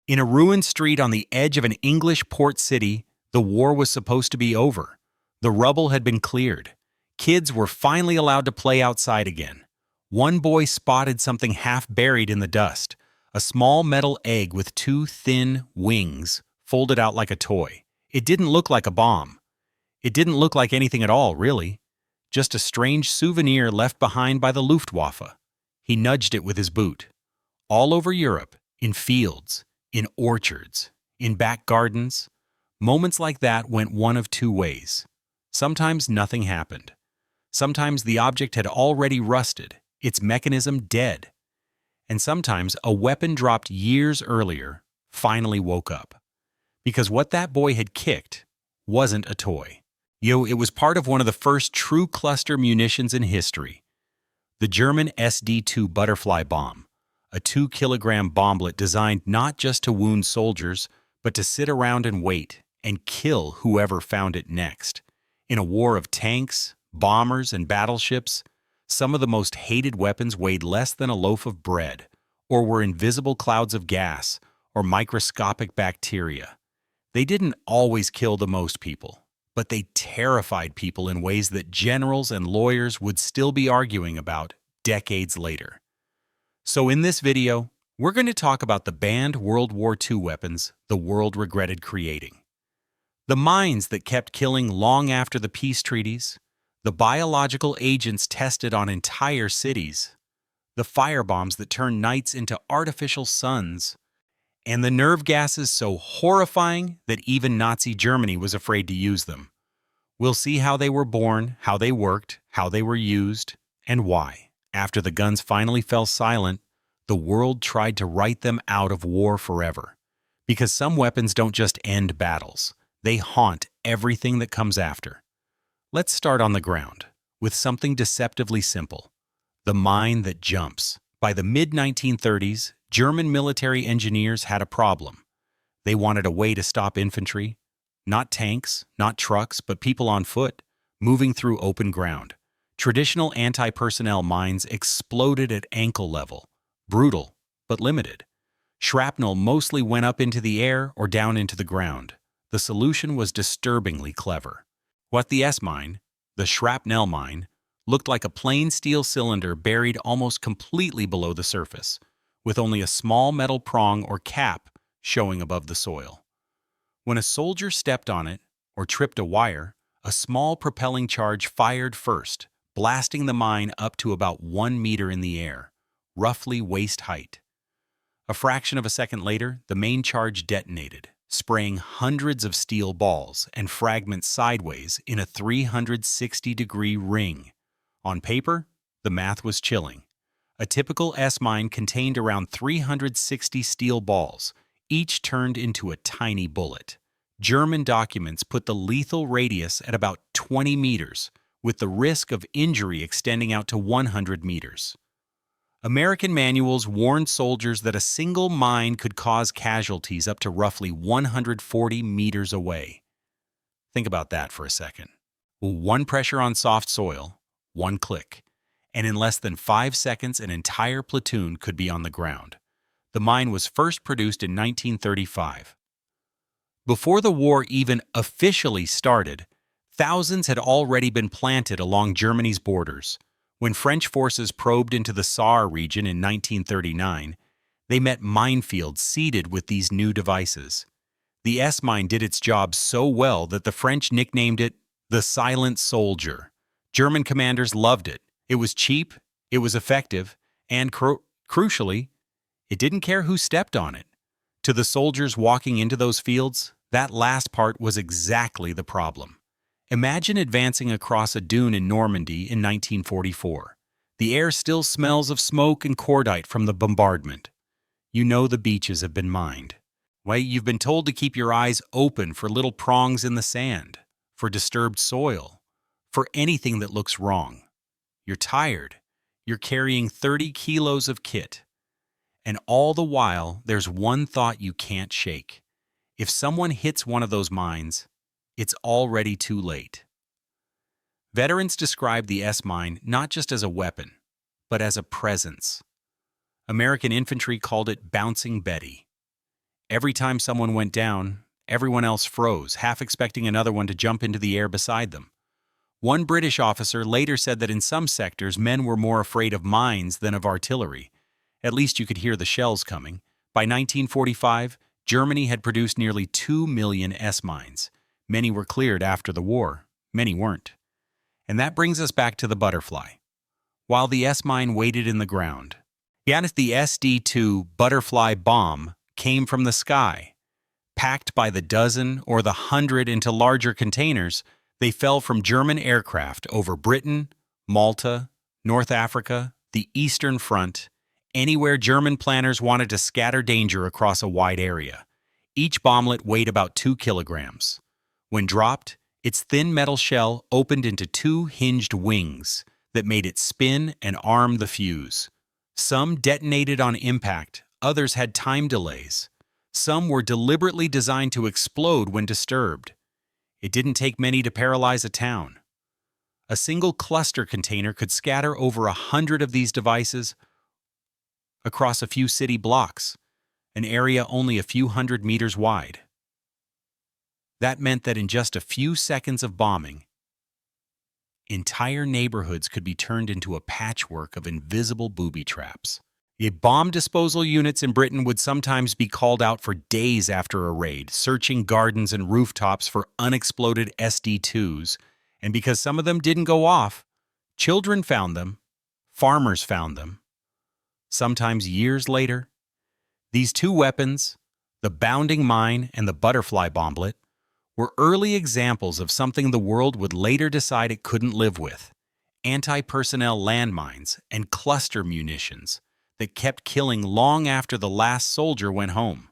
In a ruined street on the edge of an English port city, the war was supposed to be over. The rubble had been cleared. Kids were finally allowed to play outside again. One boy spotted something half buried in the dust, a small metal egg with two thin wings folded out like a toy. It didn't look like a bomb. It didn't look like anything at all, really. Just a strange souvenir left behind by the Luftwaffe. He nudged it with his boot. All over Europe, in fields, in orchards, in back gardens, moments like that went one of two ways. Sometimes nothing happened. Sometimes the object had already rusted, its mechanism dead. And sometimes a weapon dropped years earlier finally woke up. Because what that boy had kicked wasn't a toy. It was part of one of the first true cluster munitions in history. The German SD-2 butterfly bomb, a 2-kilogram bomblet designed not just to wound soldiers, but to sit around and wait and kill whoever found it next. In a war of tanks, bombers, and battleships, some of the most hated weapons weighed less than a loaf of bread, or were invisible clouds of gas, or microscopic bacteria. They didn't always kill the most people, but they terrified people in ways that generals and lawyers would still be arguing about decades later. So in this video, we're going to talk about the banned World War II weapons the world regretted creating. The mines that kept killing long after the peace treaties, the biological agents tested on entire cities, the firebombs that turned nights into artificial suns, and the nerve gases so horrifying that even Nazi Germany was afraid to use them. We'll see how they were born, how they worked, how they were used, and why. After the guns finally fell silent, the world tried to write them out of war forever. Because some weapons don't just end battles, they haunt everything that comes after. Let's start on the ground, with something deceptively simple: the mine that jumps. By the mid-1930s, German military engineers had a problem. They wanted a way to stop infantry, not tanks, not trucks, but people on foot, moving through open ground. Traditional anti-personnel mines exploded at ankle level, brutal, but limited. Shrapnel mostly went up into the air or down into the ground. The solution was disturbingly clever. What the S-mine, the shrapnel mine, looked like a plain steel cylinder buried almost completely below the surface, with only a small metal prong or cap showing above the soil. When a soldier stepped on it or tripped a wire, a small propelling charge fired first, blasting the mine up to about 1 meter in the air, roughly waist height. A fraction of a second later, the main charge detonated, spraying hundreds of steel balls and fragments sideways in a 360-degree ring. On paper, the math was chilling. A typical S-mine contained around 360 steel balls, each turned into a tiny bullet. German documents put the lethal radius at about 20 meters, with the risk of injury extending out to 100 meters. American manuals warned soldiers that a single mine could cause casualties up to roughly 140 meters away. Think about that for a second. One pressure on soft soil, one click, and in less than 5 seconds an entire platoon could be on the ground. The mine was first produced in 1935. Before the war even officially started, thousands had already been planted along Germany's borders. When French forces probed into the Saar region in 1939, they met minefields seeded with these new devices. The S-mine did its job so well that the French nicknamed it the Silent Soldier. German commanders loved it. It was cheap, it was effective, and crucially, it didn't care who stepped on it. To the soldiers walking into those fields, that last part was exactly the problem. Imagine advancing across a dune in Normandy in 1944. The air still smells of smoke and cordite from the bombardment. You know the beaches have been mined. You've been told to keep your eyes open for little prongs in the sand, for disturbed soil, for anything that looks wrong. You're tired. You're carrying 30 kilos of kit. And all the while, there's one thought you can't shake. If someone hits one of those mines, it's already too late. Veterans describe the S-mine not just as a weapon, but as a presence. American infantry called it Bouncing Betty. Every time someone went down, everyone else froze, half expecting another one to jump into the air beside them. One British officer later said that in some sectors men were more afraid of mines than of artillery. At least you could hear the shells coming. By 1945, Germany had produced nearly 2 million S-mines. Many were cleared after the war, many weren't. And that brings us back to the butterfly. While the S-mine waited in the ground, the SD-2 butterfly bomb came from the sky. Packed by the dozen or the 100 into larger containers, they fell from German aircraft over Britain, Malta, North Africa, the Eastern Front, anywhere German planners wanted to scatter danger across a wide area. Each bomblet weighed about 2 kilograms. When dropped, its thin metal shell opened into 2 hinged wings that made it spin and arm the fuse. Some detonated on impact, others had time delays. Some were deliberately designed to explode when disturbed. It didn't take many to paralyze a town. A single cluster container could scatter over 100 of these devices across a few city blocks, an area only a few hundred meters wide. That meant that in just a few seconds of bombing, entire neighborhoods could be turned into a patchwork of invisible booby traps. Bomb disposal units in Britain would sometimes be called out for days after a raid, searching gardens and rooftops for unexploded SD-2s, and because some of them didn't go off, children found them, farmers found them. Sometimes years later, these two weapons, the bounding mine and the butterfly bomblet, were early examples of something the world would later decide it couldn't live with: anti-personnel landmines and cluster munitions that kept killing long after the last soldier went home.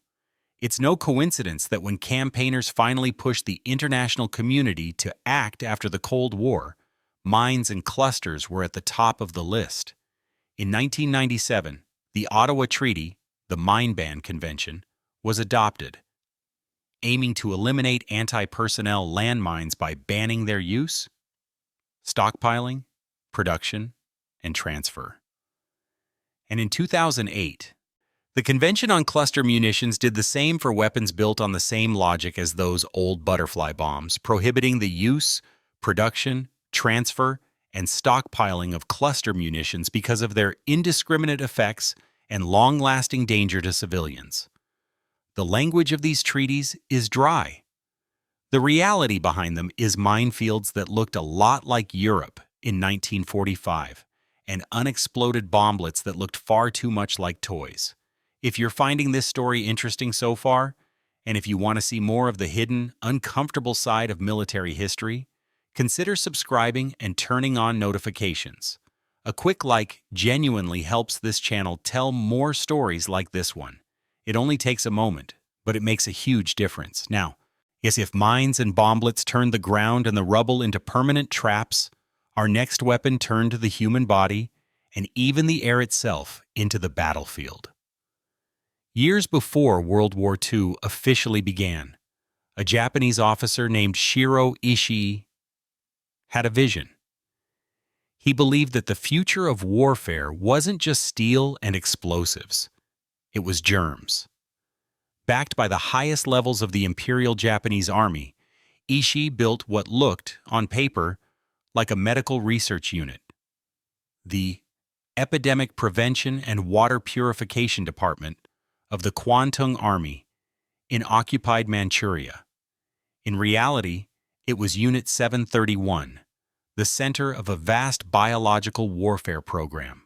It's no coincidence that when campaigners finally pushed the international community to act after the Cold War, mines and clusters were at the top of the list. In 1997, the Ottawa Treaty, the Mine Ban Convention, was adopted, aiming to eliminate anti-personnel landmines by banning their use, stockpiling, production, and transfer. And in 2008, the Convention on Cluster Munitions did the same for weapons built on the same logic as those old butterfly bombs, prohibiting the use, production, transfer, and stockpiling of cluster munitions because of their indiscriminate effects and long-lasting danger to civilians. The language of these treaties is dry. The reality behind them is minefields that looked a lot like Europe in 1945, and unexploded bomblets that looked far too much like toys. If you're finding this story interesting so far, and if you want to see more of the hidden, uncomfortable side of military history, consider subscribing and turning on notifications. A quick like genuinely helps this channel tell more stories like this one. It only takes a moment, but it makes a huge difference. Now, yes, if mines and bomblets turned the ground and the rubble into permanent traps, our next weapon turned the human body and even the air itself into the battlefield. Years before World War II officially began, a Japanese officer named Shiro Ishii had a vision. He believed that the future of warfare wasn't just steel and explosives. It was germs. Backed by the highest levels of the Imperial Japanese Army, Ishii built what looked, on paper, like a medical research unit. The Epidemic Prevention and Water Purification Department of the Kwantung Army in occupied Manchuria. In reality, it was Unit 731, the center of a vast biological warfare program.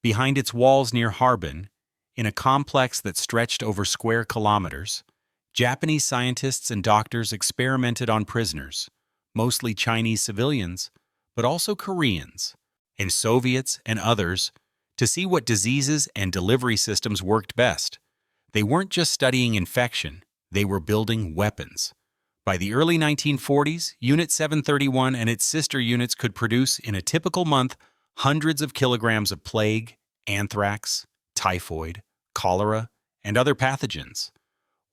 Behind its walls near Harbin, in a complex that stretched over square kilometers, Japanese scientists and doctors experimented on prisoners, mostly Chinese civilians, but also Koreans, and Soviets and others, to see what diseases and delivery systems worked best. They weren't just studying infection, they were building weapons. By the early 1940s, Unit 731 and its sister units could produce, in a typical month, hundreds of kilograms of plague, anthrax, typhoid, cholera, and other pathogens.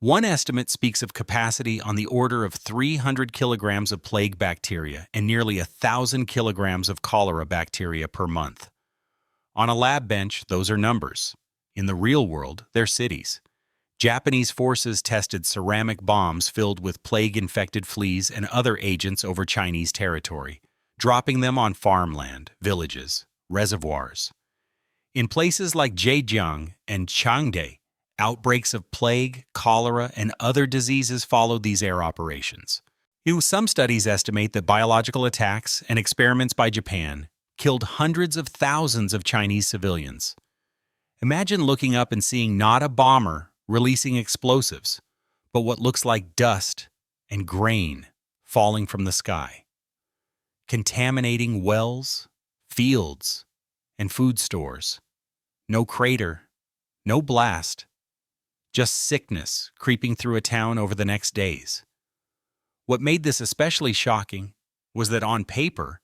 One estimate speaks of capacity on the order of 300 kilograms of plague bacteria and nearly 1,000 kilograms of cholera bacteria per month. On a lab bench, those are numbers. In the real world, they're cities. Japanese forces tested ceramic bombs filled with plague-infected fleas and other agents over Chinese territory, dropping them on farmland, villages, reservoirs. In places like Zhejiang and Changde, outbreaks of plague, cholera, and other diseases followed these air operations. Some studies estimate that biological attacks and experiments by Japan killed hundreds of thousands of Chinese civilians. Imagine looking up and seeing not a bomber releasing explosives, but what looks like dust and grain falling from the sky, contaminating wells, fields, and food stores. No crater, no blast, just sickness creeping through a town over the next days. What made this especially shocking was that on paper,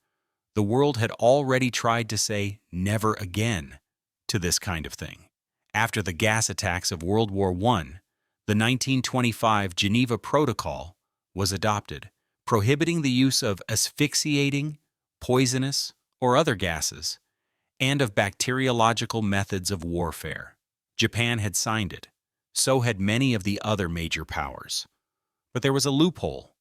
the world had already tried to say never again to this kind of thing. After the gas attacks of World War I, the 1925 Geneva Protocol was adopted, prohibiting the use of asphyxiating, poisonous, or other gases, and of bacteriological methods of warfare. Japan had signed it. So had many of the other major powers. But there was a loophole.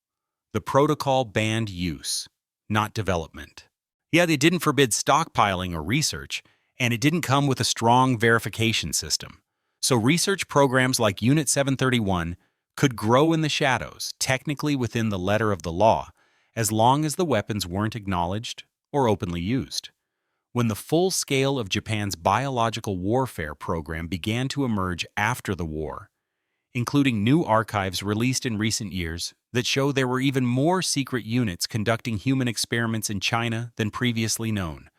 The protocol banned use, not development. Yeah, they didn't forbid stockpiling or research, and it didn't come with a strong verification system. So research programs like Unit 731 could grow in the shadows, technically within the letter of the law, as long as the weapons weren't acknowledged or openly used. When the full scale of Japan's biological warfare program began to emerge after the war, including new archives released in recent years that show there were even more secret units conducting human experiments in China than previously known,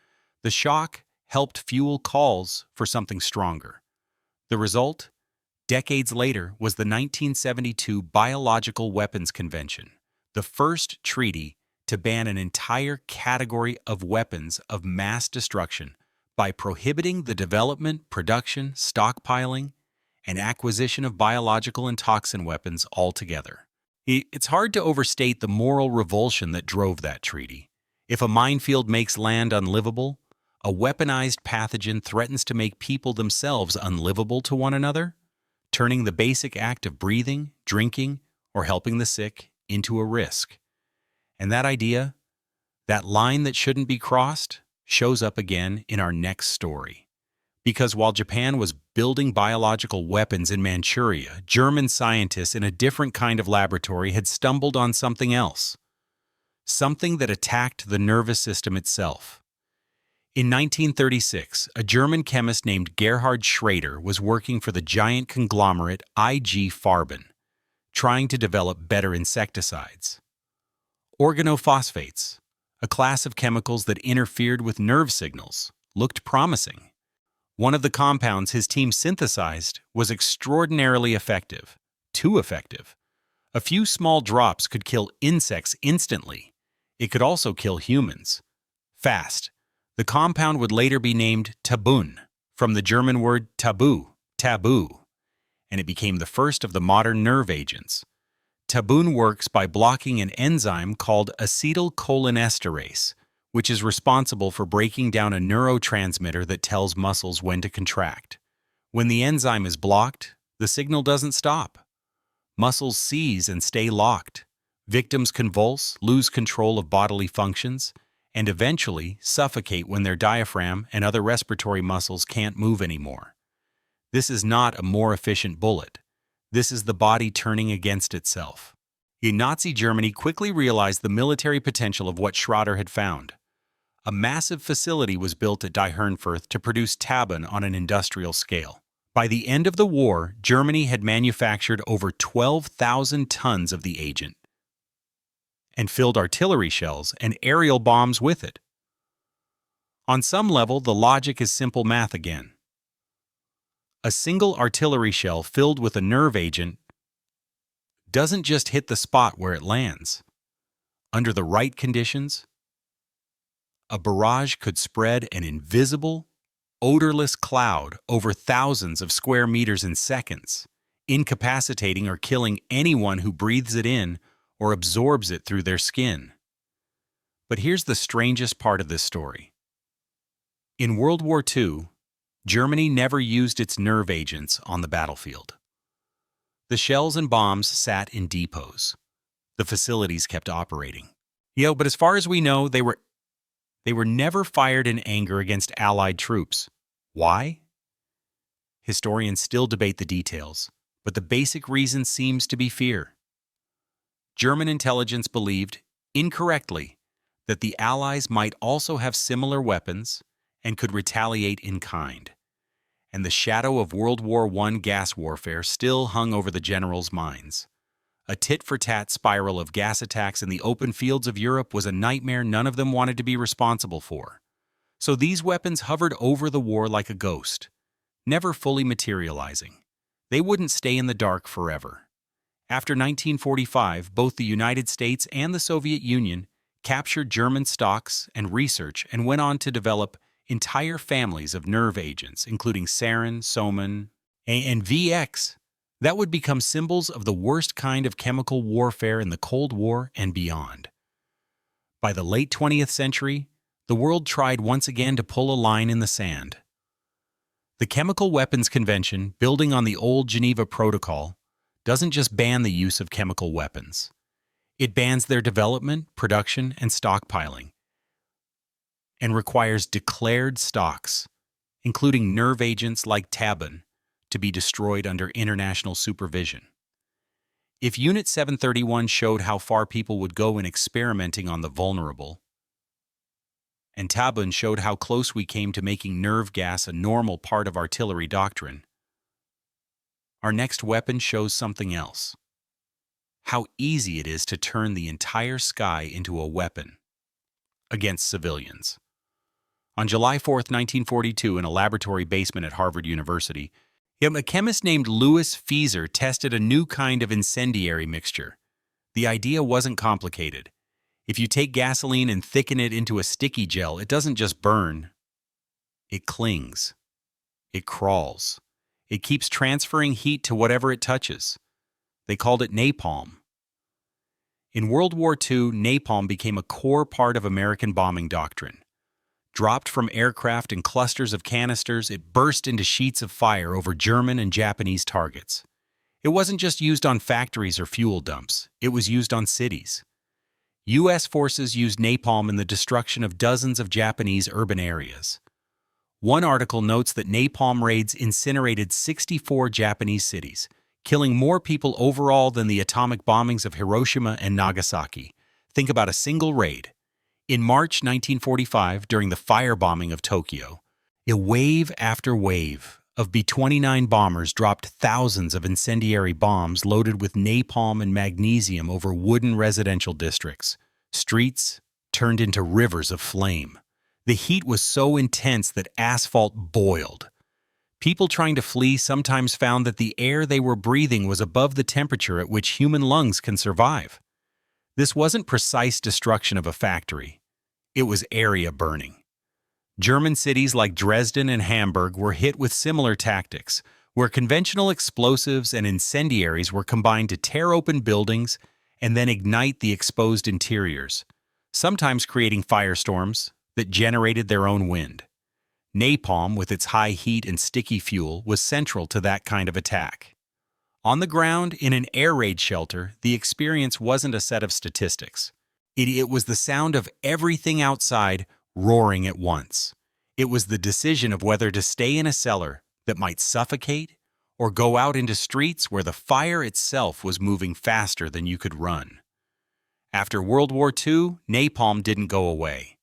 the shock helped fuel calls for something stronger. The result, decades later, was the 1972 Biological Weapons Convention, the first treaty to ban an entire category of weapons of mass destruction by prohibiting the development, production, stockpiling, and acquisition of biological and toxin weapons altogether. It's hard to overstate the moral revulsion that drove that treaty. If a minefield makes land unlivable, a weaponized pathogen threatens to make people themselves unlivable to one another, turning the basic act of breathing, drinking, or helping the sick into a risk. And that idea, that line that shouldn't be crossed, shows up again in our next story. Because while Japan was building biological weapons in Manchuria, German scientists in a different kind of laboratory had stumbled on something else. Something that attacked the nervous system itself. In 1936, a German chemist named Gerhard Schrader was working for the giant conglomerate IG Farben, trying to develop better insecticides. Organophosphates, a class of chemicals that interfered with nerve signals, looked promising. One of the compounds his team synthesized was extraordinarily effective, too effective. A few small drops could kill insects instantly. It could also kill humans. Fast. The compound would later be named Tabun, from the German word taboo, and it became the first of the modern nerve agents. Tabun works by blocking an enzyme called acetylcholinesterase, which is responsible for breaking down a neurotransmitter that tells muscles when to contract. When the enzyme is blocked, the signal doesn't stop. Muscles seize and stay locked. Victims convulse, lose control of bodily functions, and eventually suffocate when their diaphragm and other respiratory muscles can't move anymore. This is not a more efficient bullet. This is the body turning against itself. In Nazi Germany quickly realized the military potential of what Schrader had found. A massive facility was built at Die Herrenfurth to produce Tabun on an industrial scale. By the end of the war, Germany had manufactured over 12,000 tons of the agent and filled artillery shells and aerial bombs with it. On some level, the logic is simple math again. A single artillery shell filled with a nerve agent doesn't just hit the spot where it lands. Under the right conditions, a barrage could spread an invisible, odorless cloud over thousands of square meters in seconds, incapacitating or killing anyone who breathes it in or absorbs it through their skin. But here's the strangest part of this story. In World War II, Germany never used its nerve agents on the battlefield. The shells and bombs sat in depots. The facilities kept operating. But as far as we know, they were never fired in anger against Allied troops. Why? Historians still debate the details, but the basic reason seems to be fear. German intelligence believed, incorrectly, that the Allies might also have similar weapons and could retaliate in kind. And the shadow of World War I gas warfare still hung over the generals' minds. A tit-for-tat spiral of gas attacks in the open fields of Europe was a nightmare none of them wanted to be responsible for. So these weapons hovered over the war like a ghost, never fully materializing. They wouldn't stay in the dark forever. After 1945, both the United States and the Soviet Union captured German stocks and research and went on to develop entire families of nerve agents, including sarin, soman, and VX, that would become symbols of the worst kind of chemical warfare in the Cold War and beyond. By the late 20th century, the world tried once again to pull a line in the sand. The Chemical Weapons Convention, building on the old Geneva Protocol, doesn't just ban the use of chemical weapons. It bans their development, production, and stockpiling, and requires declared stocks, including nerve agents like Tabun, to be destroyed under international supervision. If Unit 731 showed how far people would go in experimenting on the vulnerable, and Tabun showed how close we came to making nerve gas a normal part of artillery doctrine, our next weapon shows something else. How easy it is to turn the entire sky into a weapon against civilians. On July 4, 1942, in a laboratory basement at Harvard University, a chemist named Louis Fieser tested a new kind of incendiary mixture. The idea wasn't complicated. If you take gasoline and thicken it into a sticky gel, it doesn't just burn. It clings. It crawls. It keeps transferring heat to whatever it touches. They called it napalm. In World War II, napalm became a core part of American bombing doctrine. Dropped from aircraft in clusters of canisters, it burst into sheets of fire over German and Japanese targets. It wasn't just used on factories or fuel dumps, it was used on cities. U.S. forces used napalm in the destruction of dozens of Japanese urban areas. One article notes that napalm raids incinerated 64 Japanese cities, killing more people overall than the atomic bombings of Hiroshima and Nagasaki. Think about a single raid. In March 1945, during the firebombing of Tokyo, a wave after wave of B-29 bombers dropped thousands of incendiary bombs loaded with napalm and magnesium over wooden residential districts. Streets turned into rivers of flame. The heat was so intense that asphalt boiled. People trying to flee sometimes found that the air they were breathing was above the temperature at which human lungs can survive. This wasn't precise destruction of a factory. It was area burning. German cities like Dresden and Hamburg were hit with similar tactics, where conventional explosives and incendiaries were combined to tear open buildings and then ignite the exposed interiors, sometimes creating firestorms that generated their own wind. Napalm, with its high heat and sticky fuel, was central to that kind of attack. On the ground, in an air raid shelter, the experience wasn't a set of statistics. It was the sound of everything outside roaring at once. It was the decision of whether to stay in a cellar that might suffocate or go out into streets where the fire itself was moving faster than you could run. After World War II, napalm didn't go away.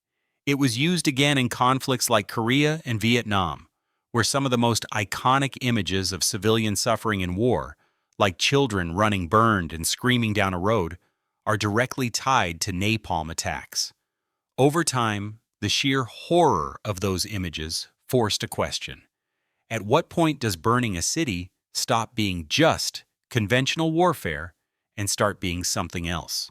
It was used again in conflicts like Korea and Vietnam, where some of the most iconic images of civilian suffering in war, like children running burned and screaming down a road, are directly tied to napalm attacks. Over time, the sheer horror of those images forced a question. At what point does burning a city stop being just conventional warfare and start being something else?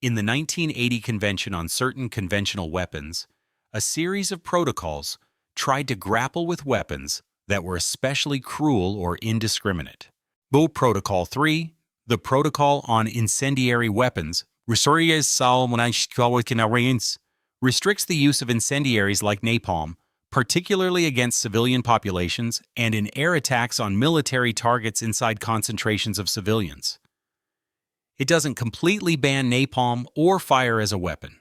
In the 1980 Convention on Certain Conventional Weapons, a series of protocols tried to grapple with weapons that were especially cruel or indiscriminate. Protocol 3, the Protocol on Incendiary Weapons, restricts the use of incendiaries like napalm, particularly against civilian populations and in air attacks on military targets inside concentrations of civilians. It doesn't completely ban napalm or fire as a weapon.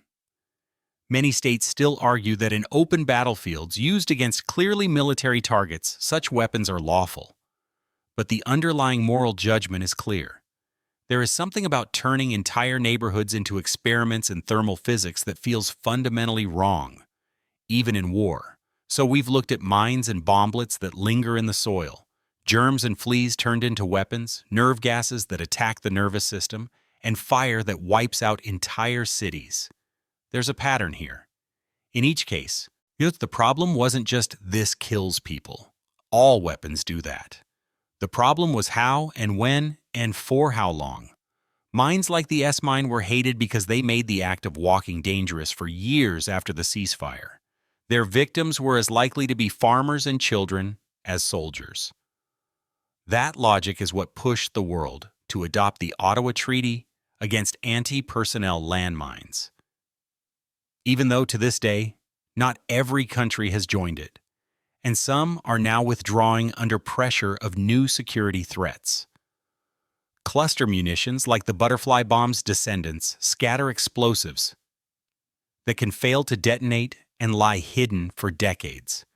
Many states still argue that in open battlefields used against clearly military targets, such weapons are lawful. But the underlying moral judgment is clear. There is something about turning entire neighborhoods into experiments in thermal physics that feels fundamentally wrong, even in war. So we've looked at mines and bomblets that linger in the soil, germs and fleas turned into weapons, nerve gases that attack the nervous system, and fire that wipes out entire cities. There's a pattern here. In each case, the problem wasn't just this kills people. All weapons do that. The problem was how and when and for how long. Mines like the S-mine were hated because they made the act of walking dangerous for years after the ceasefire. Their victims were as likely to be farmers and children as soldiers. That logic is what pushed the world to adopt the Ottawa Treaty against anti-personnel landmines. Even though to this day, not every country has joined it, and some are now withdrawing under pressure of new security threats. Cluster munitions, like the butterfly bomb's descendants, scatter explosives that can fail to detonate and lie hidden for decades.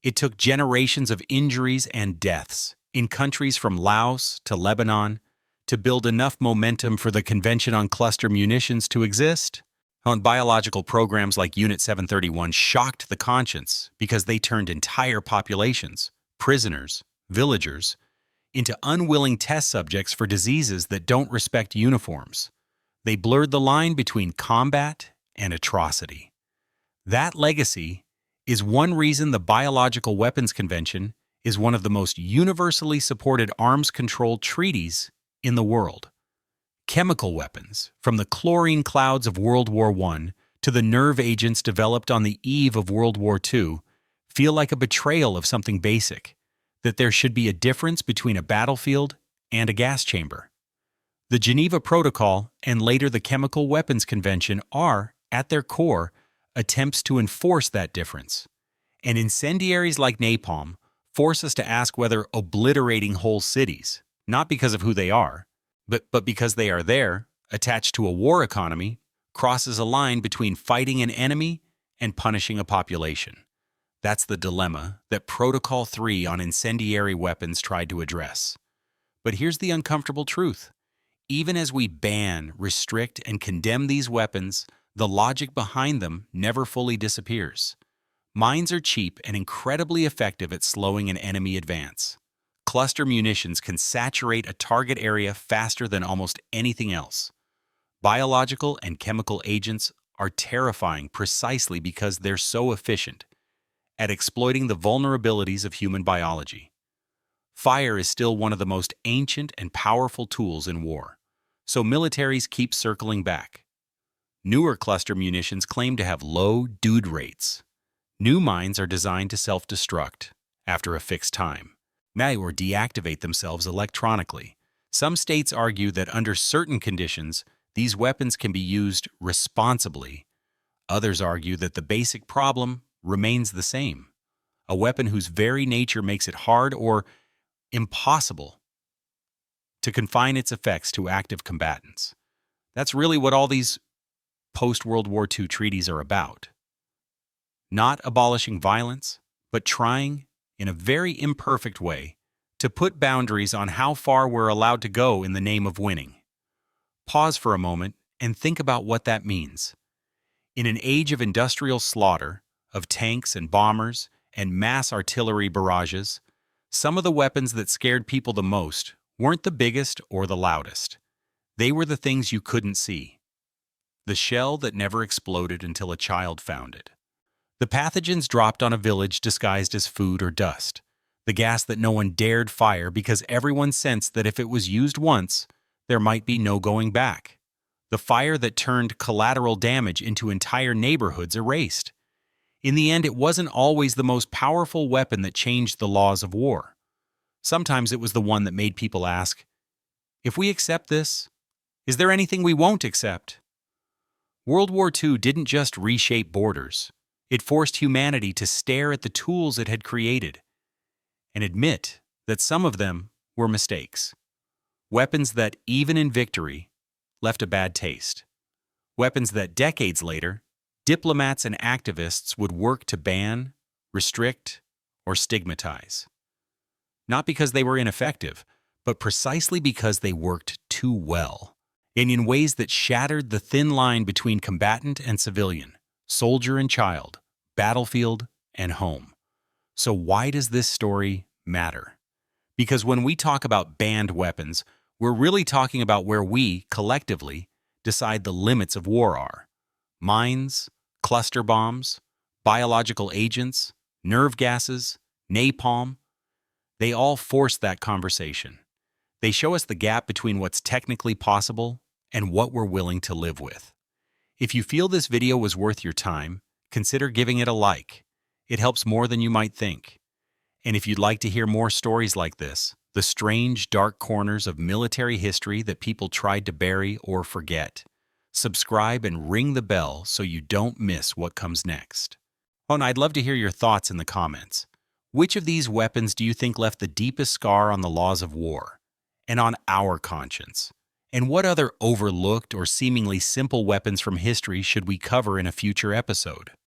It took generations of injuries and deaths in countries from Laos to Lebanon to build enough momentum for the Convention on Cluster Munitions to exist. On biological programs like Unit 731 shocked the conscience because they turned entire populations, prisoners, villagers, into unwilling test subjects for diseases that don't respect uniforms. They blurred the line between combat and atrocity. That legacy is one reason the Biological Weapons Convention is one of the most universally supported arms control treaties in the world. Chemical weapons, from the chlorine clouds of World War I to the nerve agents developed on the eve of World War II, feel like a betrayal of something basic, that there should be a difference between a battlefield and a gas chamber. The Geneva Protocol and later the Chemical Weapons Convention are, at their core, attempts to enforce that difference. And incendiaries like napalm force us to ask whether obliterating whole cities, not because of who they are, but because they are there, attached to a war economy, crosses a line between fighting an enemy and punishing a population. That's the dilemma that Protocol 3 on incendiary weapons tried to address. But here's the uncomfortable truth. Even as we ban, restrict, and condemn these weapons, the logic behind them never fully disappears. Mines are cheap and incredibly effective at slowing an enemy advance. Cluster munitions can saturate a target area faster than almost anything else. Biological and chemical agents are terrifying precisely because they're so efficient at exploiting the vulnerabilities of human biology. Fire is still one of the most ancient and powerful tools in war, so militaries keep circling back. Newer cluster munitions claim to have low dude rates. New mines are designed to self-destruct after a fixed time, or deactivate themselves electronically. Some states argue that under certain conditions, these weapons can be used responsibly. Others argue that the basic problem remains the same: a weapon whose very nature makes it hard or impossible to confine its effects to active combatants. That's really what all these post-World War II treaties are about. Not abolishing violence, but trying, in a very imperfect way, to put boundaries on how far we're allowed to go in the name of winning. Pause for a moment and think about what that means. In an age of industrial slaughter, of tanks and bombers and mass artillery barrages, some of the weapons that scared people the most weren't the biggest or the loudest. They were the things you couldn't see. The shell that never exploded until a child found it. The pathogens dropped on a village disguised as food or dust. The gas that no one dared fire because everyone sensed that if it was used once, there might be no going back. The fire that turned collateral damage into entire neighborhoods erased. In the end, it wasn't always the most powerful weapon that changed the laws of war. Sometimes it was the one that made people ask, if we accept this, is there anything we won't accept? World War II didn't just reshape borders. It forced humanity to stare at the tools it had created and admit that some of them were mistakes. Weapons that, even in victory, left a bad taste. Weapons that decades later, diplomats and activists would work to ban, restrict, or stigmatize. Not because they were ineffective, but precisely because they worked too well, and in ways that shattered the thin line between combatant and civilian, soldier and child, battlefield and home. So why does this story matter? Because when we talk about banned weapons, we're really talking about where we, collectively, decide the limits of war are. Mines, cluster bombs, biological agents, nerve gases, napalm, they all force that conversation. They show us the gap between what's technically possible and what we're willing to live with. If you feel this video was worth your time, consider giving it a like. It helps more than you might think. And if you'd like to hear more stories like this, the strange, dark corners of military history that people tried to bury or forget, subscribe and ring the bell so you don't miss what comes next. Oh, and I'd love to hear your thoughts in the comments. Which of these weapons do you think left the deepest scar on the laws of war and on our conscience? And what other overlooked or seemingly simple weapons from history should we cover in a future episode?